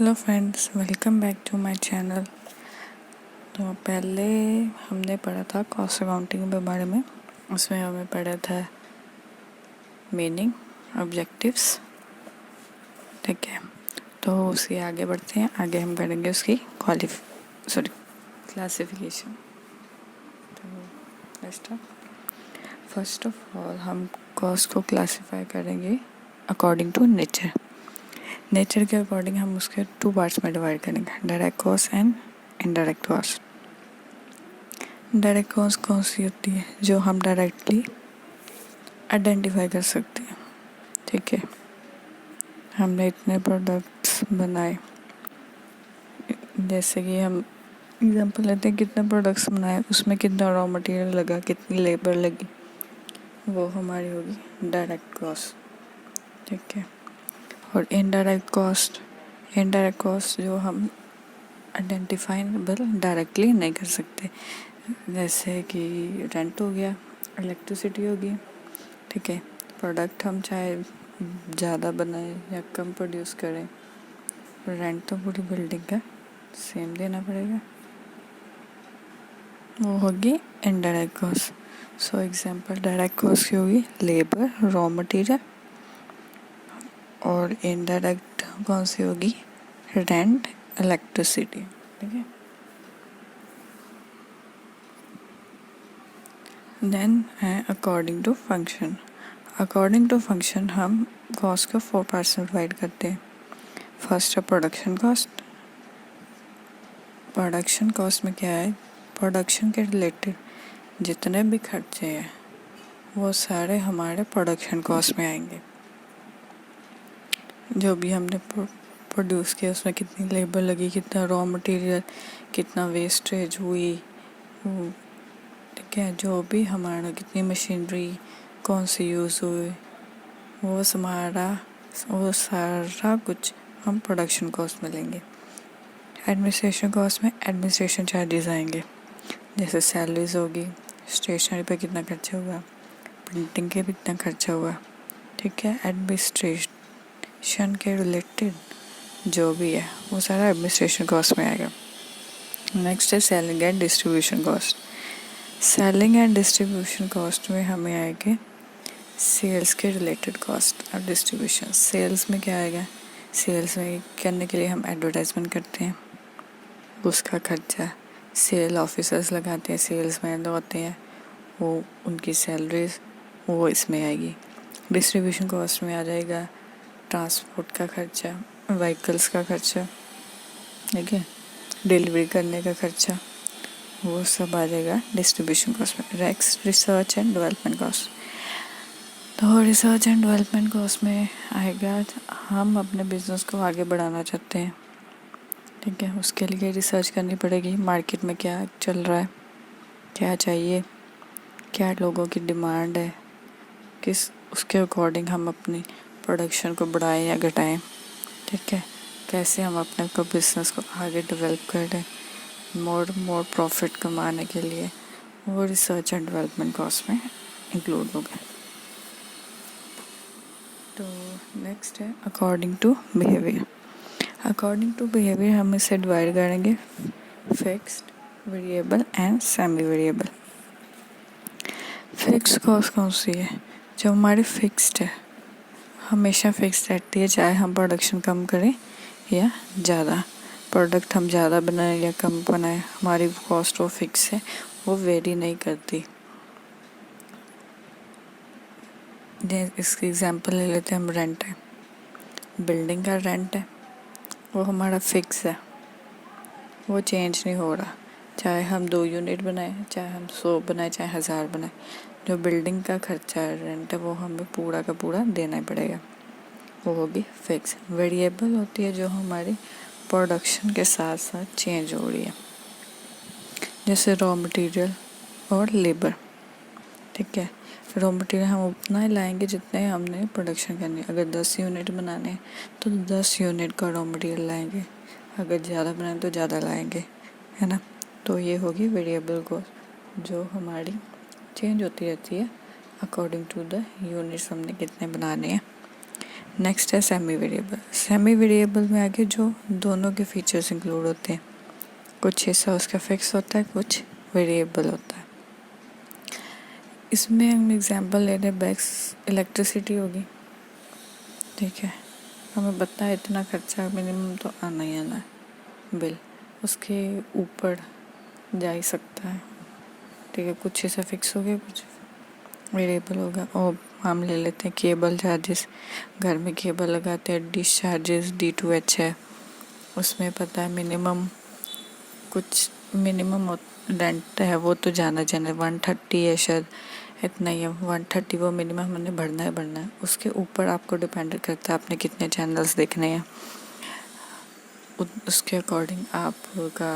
Hello friends, welcome back to my channel. तो पहले हमने पढ़ा था कॉस्ट अकाउंटिंग के बारे में। उसमें हमें पढ़ा था मीनिंग, ऑब्जेक्टिव्स। ठीक है, तो उसके आगे बढ़ते हैं। आगे हम करेंगे उसकी क्लासिफिकेशन। तो फर्स्ट ऑफ ऑल हम कॉस्ट को क्लासीफाई करेंगे अकॉर्डिंग टू नेचर। नेचर के अकॉर्डिंग हम उसके 2 पार्ट्स में डिवाइड करेंगे, direct cost and indirect cost. Direct cost कौन सी होती है? जो हम डायरेक्टली आइडेंटिफाई कर सकते हैं। ठीक है, हमने इतने प्रोडक्ट्स बनाए, जैसे कि हम एग्जांपल लेते हैं, कितने प्रोडक्ट्स बनाए, उसमें कितना रॉ मटेरियल लगा, कितनी लेबर लगी, वो हमारी होगी डायरेक्ट कॉस्ट। ठीक है, और इनडायरेक्ट कॉस्ट जो हम आइडेंटिफाइबल डायरेक्टली नहीं कर सकते, जैसे कि रेंट हो गया, इलेक्ट्रिसिटी होगी। ठीक है, प्रोडक्ट हम चाहे ज़्यादा बनाएं या कम प्रोड्यूस करें, रेंट तो पूरी बिल्डिंग का सेम देना पड़ेगा, वो होगी indirect cost. So example direct cost की होगी लेबर, रॉ मटेरियल, और इनडायरेक्ट कौन सी होगी? Rent, electricity. ठीक है, देन है according to function. According to function हम कॉस्ट को 4 पार्ट्स में डिवाइड करते हैं। फर्स्ट है प्रोडक्शन कॉस्ट। प्रोडक्शन कॉस्ट में क्या है? प्रोडक्शन के रिलेटेड जितने भी खर्चे हैं वो सारे हमारे प्रोडक्शन कॉस्ट में आएंगे। जो भी हमने प्रोड्यूस किया, उसमें कितनी लेबर लगी, कितना रॉ मटेरियल, कितना वेस्टेज हुई, ठीक है, जो भी हमारा कितनी मशीनरी कौन सी यूज़ हुई, वो सारा कुछ हम प्रोडक्शन कॉस्ट में लेंगे। एडमिनिस्ट्रेशन कॉस्ट में एडमिनिस्ट्रेशन चार्जेस आएंगे, जैसे सैलरीज होगी, स्टेशनरी पे कितना खर्चा हुआ, प्रिंटिंग के कितना खर्चा हुआ। ठीक है, एडमिनिस्ट्रेशन के रिलेटेड जो भी है वो सारा एडमिनिस्ट्रेशन कॉस्ट में आएगा। नेक्स्ट है selling and distribution cost. Selling and distribution cost में हमें आएंगे सेल्स के रिलेटेड कॉस्ट और डिस्ट्रीब्यूशन। सेल्स में क्या आएगा? सेल्स में करने के लिए हम एडवर्टाइजमेंट करते हैं, उसका खर्चा। सेल ऑफिसर्स लगाते हैं, सेल्समैन होते हैं, वो उनकी सैलरीज वो इसमें आएगी। डिस्ट्रीब्यूशन कॉस्ट में आ जाएगा ट्रांसपोर्ट का खर्चा, व्हीकल्स का खर्चा, ठीक है, डिलीवरी करने का खर्चा, वो सब आ जाएगा डिस्ट्रीब्यूशन कॉस्ट में। Next research and development cost. तो रिसर्च एंड डेवलपमेंट कॉस्ट में आएगा, हम अपने बिजनेस को आगे बढ़ाना चाहते हैं। ठीक है, उसके लिए रिसर्च करनी पड़ेगी, मार्केट में क्या चल रहा है, क्या चाहिए, क्या लोगों की डिमांड है, किस उसके अकॉर्डिंग हम अपनी प्रोडक्शन को बढ़ाएं या घटाएं। ठीक है, कैसे हम अपने को बिजनेस को आगे डेवलप करें मोर प्रॉफिट कमाने के लिए, वो रिसर्च एंड डेवलपमेंट कॉस्ट में इंक्लूड होगा। तो नेक्स्ट है according to behaviour. According to behaviour हम इसे डिवाइड करेंगे fixed, variable and semi variable. Fixed cost कौन सी है? जो हमारी फिक्स्ड है, हमेशा फिक्स्ड रहती है, चाहे हम प्रोडक्शन कम करें या ज़्यादा, प्रोडक्ट हम ज़्यादा बनाएं या कम बनाएं, हमारी कॉस्ट वो फिक्स है, वो वेरी नहीं करती। इसकी एग्जांपल ले लेते हैं हम, रेंट है, बिल्डिंग का रेंट है, वो हमारा फिक्स है, वो चेंज नहीं हो रहा, चाहे हम 2 यूनिट बनाएं, चाहे हम 100 बनाएं, चाहे 1000 बनाएं। जो बिल्डिंग का खर्चा है, रेंट है, वो हमें पूरा का पूरा देना ही पड़ेगा, वो होगी फिक्स। वेरिएबल होती है जो हमारी प्रोडक्शन के साथ साथ चेंज हो रही है, जैसे रॉ मटेरियल और लेबर। ठीक है, रॉ मटेरियल हम उतना ही लाएंगे जितने हमने प्रोडक्शन करनी है। अगर 10 यूनिट बनाने हैं तो 10 यूनिट का रॉ मटेरियल लाएंगे, अगर ज़्यादा बनाए तो ज़्यादा लाएंगे, है ना। तो ये होगी वेरिएबल कॉस्ट, जो हमारी चेंज होती रहती है अकॉर्डिंग टू द यूनिट्स हमने कितने बनाने हैं। नेक्स्ट है सेमी वेरिएबल। सेमी वेरिएबल में आगे जो दोनों के फीचर्स इंक्लूड होते हैं, कुछ हिस्सा उसका फिक्स होता है, कुछ वेरिएबल होता है। इसमें हम एग्जांपल ले रहे हैं, बैक्स इलेक्ट्रिसिटी होगी, ठीक है, हमें पता है इतना खर्चा मिनिमम तो आना ही आना है, बिल उसके ऊपर जा ही सकता है, ठीक है। कुछ हिस्सा फिक्स हो गया, कुछ वेरिएबल होगा। और हम ले लेते हैं केबल चार्जेस, घर में केबल लगाते हैं, डिश चार्जेस D2H है, उसमें पता है मिनिमम कुछ मिनिमम रेंट है, वो तो जाना 130 है शायद, इतना ही है, 130 वो मिनिमम हमने भरना है। उसके ऊपर आपको डिपेंड करता है आपने कितने चैनल्स देखने हैं, उसके अकॉर्डिंग आपका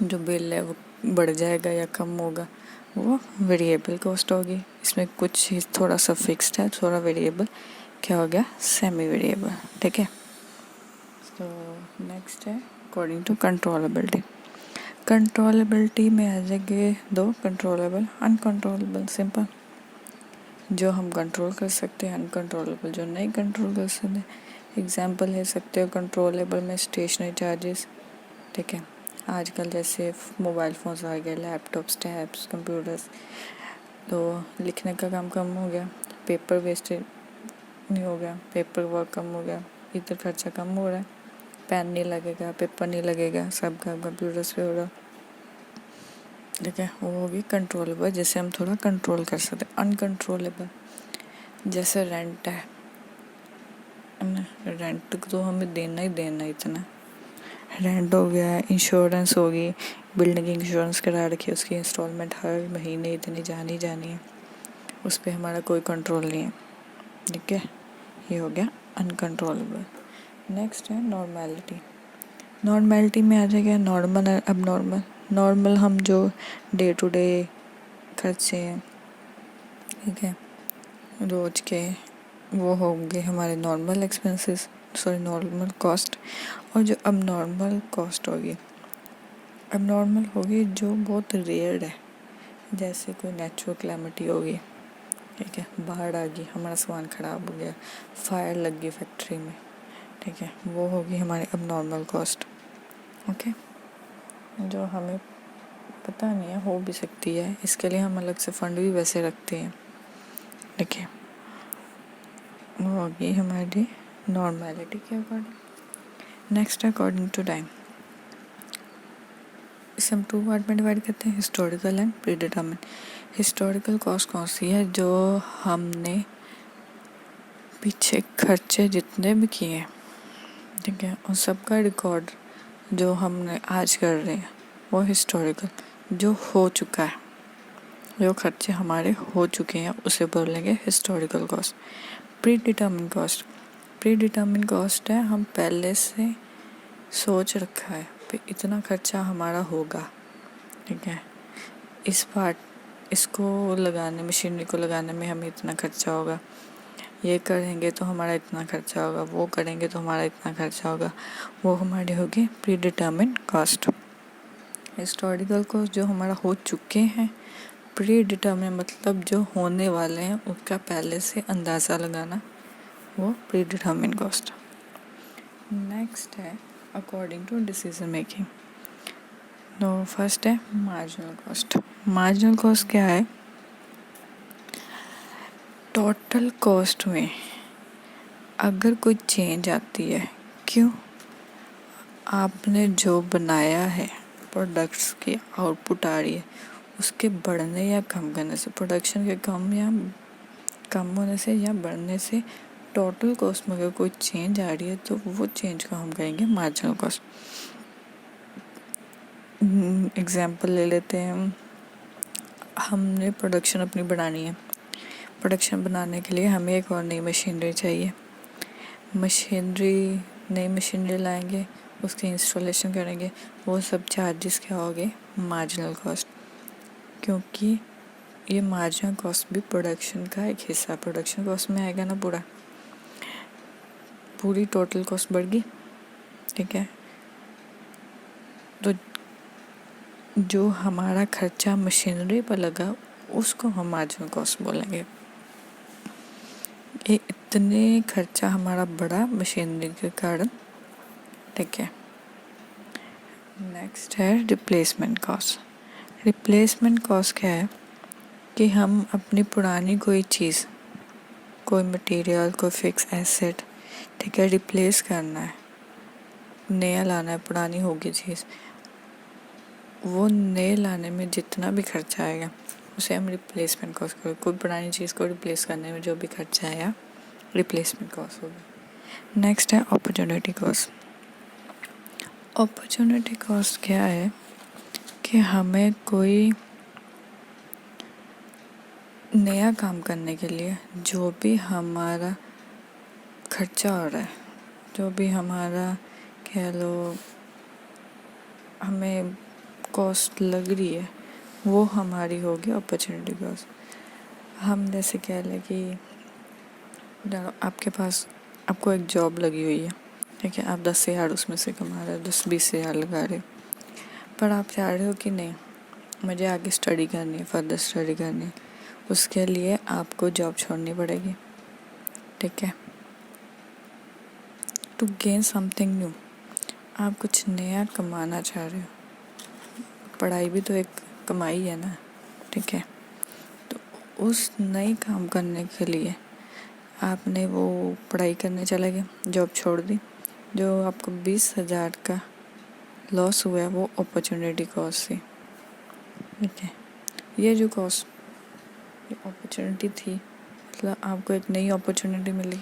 जो बिल है वो बढ़ जाएगा या कम होगा, वो वेरिएबल कॉस्ट होगी। इसमें कुछ ही थोड़ा सा फिक्स्ड है, थोड़ा वेरिएबल, क्या हो गया, सेमी वेरिएबल, ठीक है। तो नेक्स्ट है अकॉर्डिंग टू कंट्रोलेबिलिटी। कंट्रोलेबिलिटी में आ जाएंगे दो, कंट्रोलेबल, अनकंट्रोलेबल। सिंपल, जो हम कंट्रोल कर सकते हैं, अनकंट्रोलेबल जो नहीं कंट्रोल कर सकते। एग्जांपल ले सकते हो कंट्रोलेबल में स्टेशनरी चार्जेस, ठीक है। आजकल जैसे मोबाइल फ़ोन्स आ गए, लैपटॉप्स, टैब्स, कंप्यूटर्स, तो लिखने का काम कम हो गया, पेपर वेस्टेज नहीं हो गया, पेपर वर्क कम हो गया, इधर खर्चा कम हो रहा है, पेन नहीं लगेगा, पेपर नहीं लगेगा, सब काम कंप्यूटर्स पे हो रहा, ठीक है। वो होगी कंट्रोलेबल, जैसे हम थोड़ा कंट्रोल कर सकते हैं। अनकंट्रोलेबल जैसे रेंट है ना, रेंट तो हमें देना ही देना इतना, रेंट हो गया, इंश्योरेंस होगी, बिल्डिंग की इंश्योरेंस करा रखी है, उसकी इंस्टॉलमेंट हर महीने इतनी जानी है, उस पर हमारा कोई कंट्रोल नहीं है, ठीक है। ये हो गया अनकंट्रोलेबल। नेक्स्ट है नॉर्मेलिटी। नॉर्मेलिटी में आ जाएगा नॉर्मल और अब नॉर्मल। नॉर्मल हम जो डे टू डे खर्चे हैं, ठीक है, रोज के, वो होंगे हमारे normal expenses, sorry normal cost. और जो अब नॉर्मल कॉस्ट होगी, अब नॉर्मल होगी जो बहुत रेयर है, जैसे कोई नेचुरल कैलेमिटी होगी, ठीक है, बाढ़ आ गई, हमारा सामान ख़राब हो गया, फायर लग गई फैक्ट्री में, ठीक है, वो होगी हमारी अब नॉर्मल कॉस्ट, ओके। जो हमें पता नहीं है, हो भी सकती है, इसके लिए हम अलग से फंड भी वैसे रखते हैं, ठीक है। वो होगी हमारी नॉर्मेलिटी के according. Next according to time, इसे हम 2 पार्ट में डिवाइड करते हैं, historical and predetermine. Historical cost कौन सी है, जो हमने पीछे खर्चे जितने भी किए, ठीक है, उन सब का रिकॉर्ड जो हमने आज कर रहे हैं, वो हिस्टोरिकल। जो हो चुका है, जो खर्चे हमारे हो चुके हैं, उसे बोलेंगे historical cost. Pre determine cost, pre determine cost है हम पहले से सोच रखा है इतना खर्चा हमारा होगा, ठीक है, इस पार्ट इसको लगाने, मशीनरी को लगाने में हमें इतना खर्चा होगा, ये करेंगे तो हमारा इतना खर्चा होगा, वो करेंगे तो हमारा इतना खर्चा होगा, वो हमारी होगी pre determine cost. Historical cost जो हमारा हो चुके हैं, प्री डिटर्मिन मतलब जो होने वाले हैं उसका पहले से अंदाज़ा लगाना, वो प्री डिटर्मिन कॉस्ट। नेक्स्ट है अकॉर्डिंग टू डिसीजन मेकिंग। तो फर्स्ट है मार्जिनल कॉस्ट। मार्जिनल कॉस्ट क्या है, टोटल कॉस्ट में अगर कोई चेंज आती है, क्यों, आपने जो बनाया है, प्रोडक्ट्स की आउटपुट आ रही है, उसके बढ़ने या कम करने से, प्रोडक्शन के कम होने से या बढ़ने से टोटल कॉस्ट में अगर कोई चेंज आ रही है, तो वो चेंज को हम कहेंगे मार्जिनल कॉस्ट। एग्जांपल ले लेते हैं, हमने प्रोडक्शन अपनी बढ़ानी है, प्रोडक्शन बनाने के लिए हमें एक और नई मशीनरी चाहिए, नई मशीनरी लाएंगे, उसकी इंस्टॉलेशन करेंगे, वो सब चार्जेस क्या हो गए, मार्जिनल कॉस्ट। क्योंकि ये मार्जिनल कॉस्ट भी प्रोडक्शन का एक हिस्सा, प्रोडक्शन कॉस्ट में आएगा ना, पूरी टोटल कॉस्ट बढ़ गई, ठीक है। तो जो हमारा खर्चा मशीनरी पर लगा, उसको हम मार्जिनल कॉस्ट बोलेंगे। ये इतने खर्चा हमारा बढ़ा मशीनरी के कारण, ठीक है। नेक्स्ट है रिप्लेसमेंट कॉस्ट। रिप्लेसमेंट कॉस्ट क्या है कि हम अपनी पुरानी कोई चीज़, कोई मटेरियल, कोई फिक्स एसेट, ठीक है, रिप्लेस करना है, नया लाना है, पुरानी होगी चीज़, वो नए लाने में जितना भी खर्चा आएगा उसे हम रिप्लेसमेंट कॉस्ट करें। कोई पुरानी चीज़ को रिप्लेस करने में जो भी खर्चा आया रिप्लेसमेंट कॉस्ट होगी। नेक्स्ट है अपॉर्चुनिटी कॉस्ट। अपॉर्चुनिटी कॉस्ट क्या है कि हमें कोई नया काम करने के लिए जो भी हमारा खर्चा हो रहा है, जो भी हमारा कह लो हमें कॉस्ट लग रही है, वो हमारी होगी अपॉर्चुनिटी कॉस्ट। हम जैसे कह लें कि आपके पास, आपको एक जॉब लगी हुई है, ठीक है, आप 10,000 उसमें से कमा रहे हो, 10-20,000 लगा रहे हो, पर आप चाह रहे हो कि नहीं मुझे आगे स्टडी करनी है, फर्दर स्टडी करनी है, उसके लिए आपको जॉब छोड़नी पड़ेगी, ठीक है, टू गेन समथिंग न्यू। आप कुछ नया कमाना चाह रहे हो, पढ़ाई भी तो एक कमाई है ना, ठीक है। तो उस नई काम करने के लिए आपने वो पढ़ाई करने चले गए, जॉब छोड़ दी, जो आपको 20,000 का लॉस हुआ है वो अपॉर्चुनिटी कॉस्ट थी, ठीक है। ये जो कॉस्ट, ये अपॉर्चुनिटी थी, मतलब आपको एक नई अपॉर्चुनिटी मिली,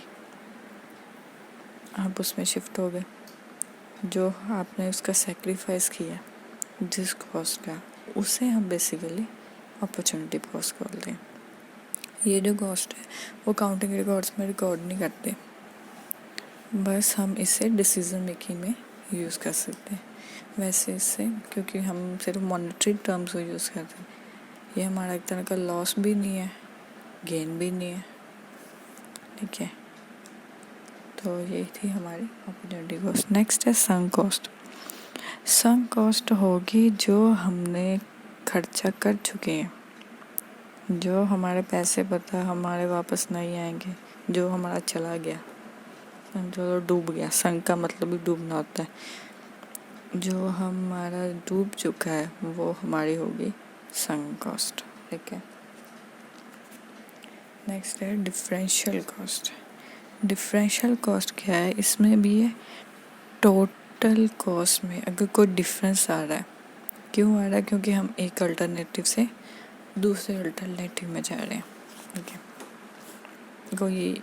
आप उसमें शिफ्ट हो गए, जो आपने उसका सेक्रीफाइस किया जिस कॉस्ट का, उसे हम बेसिकली अपॉर्चुनिटी कॉस्ट बोलते हैं। ये जो कॉस्ट है वो काउंटिंग रिकॉर्ड्स में रिकॉर्ड नहीं करते, बस हम इसे डिसीजन मेकिंग में यूज़ कर सकते हैं। वैसे इससे, क्योंकि हम सिर्फ मॉनेटरी टर्म्स को यूज़ करते हैं, ये हमारा एक तरह का लॉस भी नहीं है, गेन भी नहीं है, ठीक है। तो ये थी हमारी अपॉर्चुनिटी कॉस्ट। नेक्स्ट है संक कॉस्ट। संक कॉस्ट होगी जो हमने खर्चा कर चुके हैं, जो हमारे पैसे पता हमारे वापस नहीं आएंगे, जो हमारा चला गया, जो डूब गया। संक का मतलब भी डूबना होता है। जो हमारा डूब चुका है वो हमारी होगी संक कॉस्ट, ठीक है। नेक्स्ट है डिफरेंशियल कॉस्ट। डिफरेंशियल कॉस्ट क्या है, इसमें भी है टोटल कॉस्ट में अगर कोई डिफरेंस आ रहा है, क्यों आ रहा है, क्योंकि हम एक अल्टरनेटिव से दूसरे अल्टरनेटिव में जा रहे हैं, ठीक है। कोई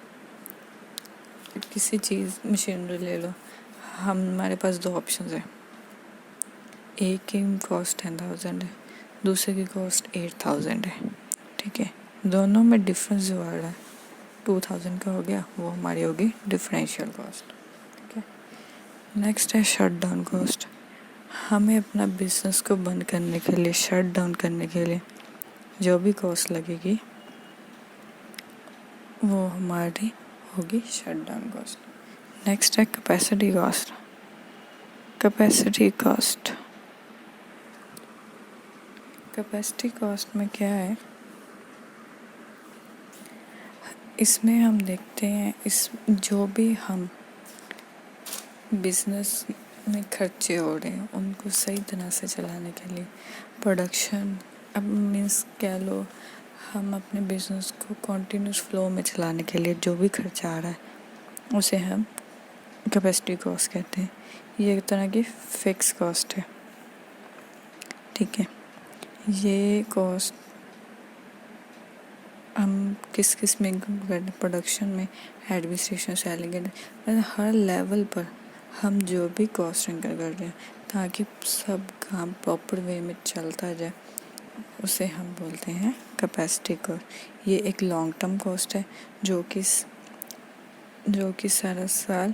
किसी चीज़, मशीनरी ले लो, हमारे पास 2 ऑप्शन है, एक की कॉस्ट 10,000 है, दूसरे की कॉस्ट 8,000 है, ठीक है। दोनों में डिफरेंस जो आ रहा है 2,000 का हो गया, वो हमारी होगी डिफरेंशियल कॉस्ट, ठीक है। नेक्स्ट है शट डाउन कॉस्ट। हमें अपना बिजनेस को बंद करने के लिए, शट डाउन करने के लिए जो भी कॉस्ट लगेगी वो हमारी होगी शट डाउन कॉस्ट। नेक्स्ट है capacity cost. Capacity cost, capacity cost में क्या है, इसमें हम देखते हैं इस जो भी हम बिजनेस में खर्चे हो रहे हैं उनको सही तरह से चलाने के लिए, प्रोडक्शन, अब मीन्स कह लो हम अपने बिजनेस को कॉन्टीन्यूस फ्लो में चलाने के लिए जो भी खर्चा आ रहा है उसे हम कैपेसिटी कॉस्ट कहते हैं। ये एक तरह की फिक्स कॉस्ट है, ठीक है। ये कॉस्ट हम किस किस में प्रोडक्शन में, एडमिनिस्ट्रेशन, सेलिंग, मतलब हर लेवल पर हम जो भी कॉस्ट इनकर कर रहे हैं ताकि सब काम प्रॉपर वे में चलता जाए, उसे हम बोलते हैं कैपेसिटी कॉस्ट। ये एक लॉन्ग टर्म कॉस्ट है जो कि सारा साल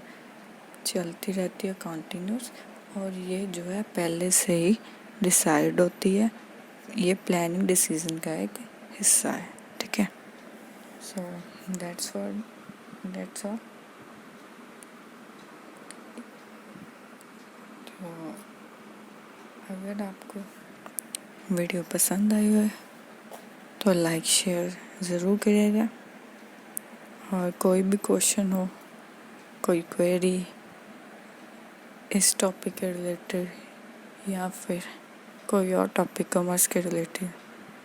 चलती रहती है कंटिन्यूस, और ये जो है पहले से ही डिसाइड होती है, ये प्लानिंग डिसीजन का एक हिस्सा है, ठीक है। So that's all. तो अगर आपको वीडियो पसंद आई हो तो लाइक शेयर ज़रूर करिएगा, और कोई भी क्वेश्चन हो, कोई क्वेरी इस टॉपिक के रिलेटेड या फिर कोई और टॉपिक कॉमर्स के रिलेटेड,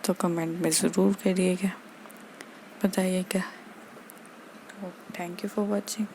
तो कमेंट में ज़रूर करिएगा, बताइएगा। तो थैंक यू फॉर वॉचिंग।